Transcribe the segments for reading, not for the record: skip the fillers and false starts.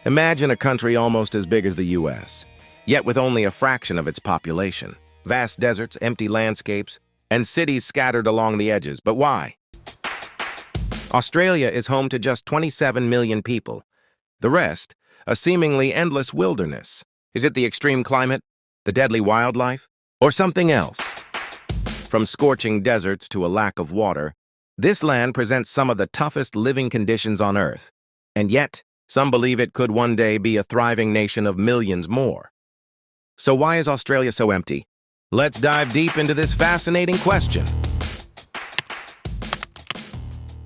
Imagine a country almost as big as the US, yet with only a fraction of its population. Vast deserts, empty landscapes, and cities scattered along the edges. But why? Australia is home to just 27 million people. The rest, a seemingly endless wilderness. Is it the extreme climate, the deadly wildlife, or something else? From scorching deserts to a lack of water, this land presents some of the toughest living conditions on Earth. And yet, some believe it could one day be a thriving nation of millions more. So why is Australia so empty? Let's dive deep into this fascinating question.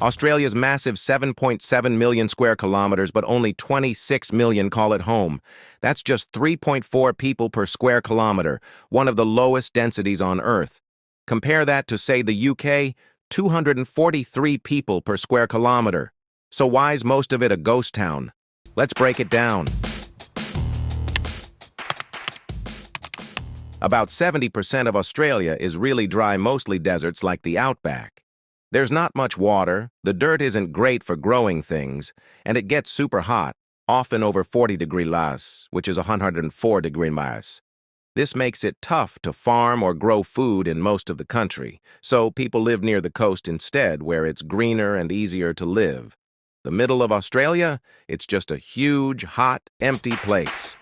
Australia's massive 7.7 million square kilometers, but only 26 million call it home. That's just 3.4 people per square kilometer, one of the lowest densities on Earth. Compare that to, say, the UK, 243 people per square kilometer. So why's most of it a ghost town? Let's break it down. About 70% of Australia is really dry, mostly deserts like the outback. There's not much water, the dirt isn't great for growing things, and it gets super hot, often over 40 degrees Celsius, which is 104 degrees Celsius. This makes it tough to farm or grow food in most of the country, so people live near the coast instead, where it's greener and easier to live. The middle of Australia, it's just a huge, hot, empty place.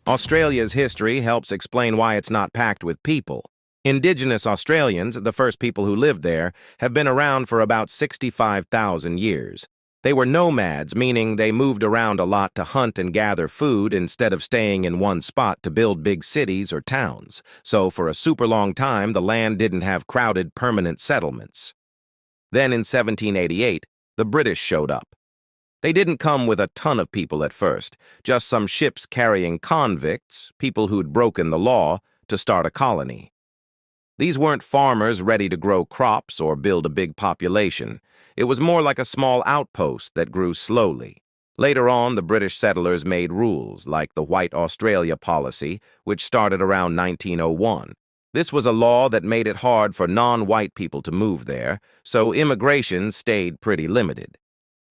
Australia's history helps explain why it's not packed with people. Indigenous Australians, the first people who lived there, have been around for about 65,000 years. They were nomads, meaning they moved around a lot to hunt and gather food instead of staying in one spot to build big cities or towns. So for a super long time, the land didn't have crowded permanent settlements. Then in 1788, the British showed up. They didn't come with a ton of people at first, just some ships carrying convicts, people who'd broken the law, to start a colony. These weren't farmers ready to grow crops or build a big population. It was more like a small outpost that grew slowly. Later on, the British settlers made rules, like the White Australia policy, which started around 1901. This was a law that made it hard for non-white people to move there, so immigration stayed pretty limited.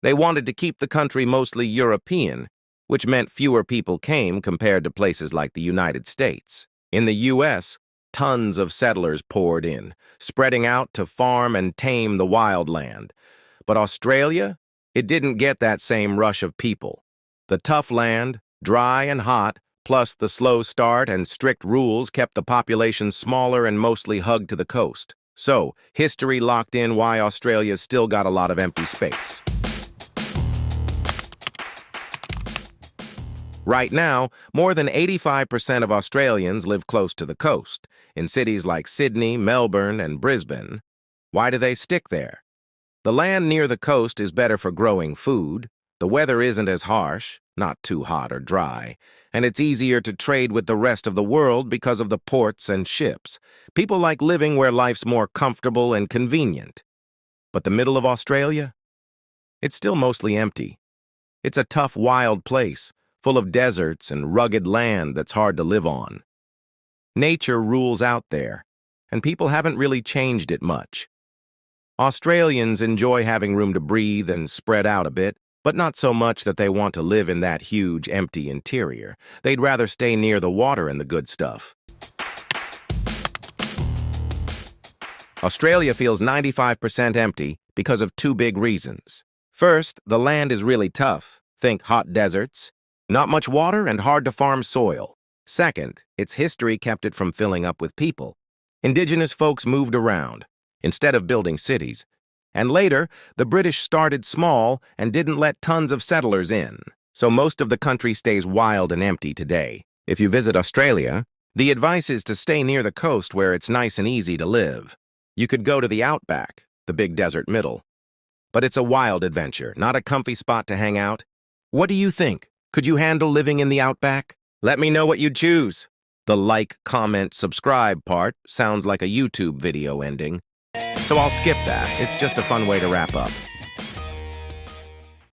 They wanted to keep the country mostly European, which meant fewer people came compared to places like the United States. In the U.S., tons of settlers poured in, spreading out to farm and tame the wild land. But Australia, it didn't get that same rush of people. The tough land, dry and hot, plus the slow start and strict rules kept the population smaller and mostly hugged to the coast. So, history locked in why Australia's still got a lot of empty space. Right now, more than 85% of Australians live close to the coast, in cities like Sydney, Melbourne, and Brisbane. Why do they stick there? The land near the coast is better for growing food, the weather isn't as harsh, not too hot or dry, and it's easier to trade with the rest of the world because of the ports and ships. People like living where life's more comfortable and convenient. But the middle of Australia? It's still mostly empty. It's a tough, wild place, full of deserts and rugged land that's hard to live on. Nature rules out there, and people haven't really changed it much. Australians enjoy having room to breathe and spread out a bit, but not so much that they want to live in that huge, empty interior. They'd rather stay near the water and the good stuff. Australia feels 95% empty because of two big reasons. First, the land is really tough. Think hot deserts. Not much water and hard to farm soil. Second, its history kept it from filling up with people. Indigenous folks moved around, instead of building cities. And later, the British started small and didn't let tons of settlers in. So most of the country stays wild and empty today. If you visit Australia, the advice is to stay near the coast where it's nice and easy to live. You could go to the outback, the big desert middle. But it's a wild adventure, not a comfy spot to hang out. What do you think? Could you handle living in the outback? Let me know what you'd choose. The like, comment, subscribe part sounds like a YouTube video ending, so I'll skip that. It's just a fun way to wrap up.